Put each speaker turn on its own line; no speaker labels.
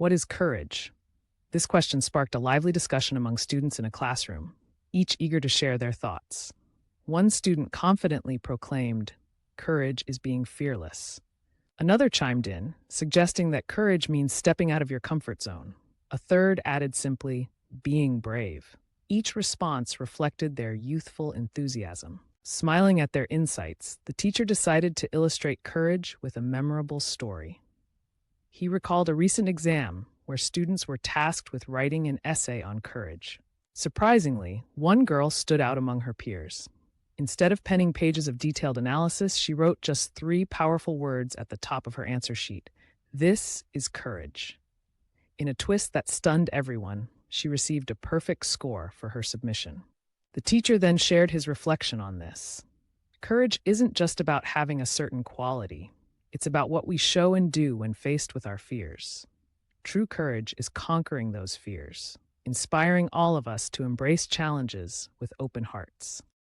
What is courage? This question sparked a lively discussion among students in a classroom, each eager to share their thoughts. One student confidently proclaimed, "Courage is being fearless." Another chimed in, suggesting that courage means stepping out of your comfort zone. A third added simply, "being brave." Each response reflected their youthful enthusiasm. Smiling at their insights, the teacher decided to illustrate courage with a memorable story. He recalled a recent exam where students were tasked with writing an essay on courage. Surprisingly, one girl stood out among her peers. Instead of penning pages of detailed analysis, she wrote just 3 powerful words at the top of her answer sheet. "This is courage." In a twist that stunned everyone, she received a perfect score for her submission. The teacher then shared his reflection on this. Courage isn't just about having a certain quality. It's about what we show and do when faced with our fears. True courage is conquering those fears, inspiring all of us to embrace challenges with open hearts.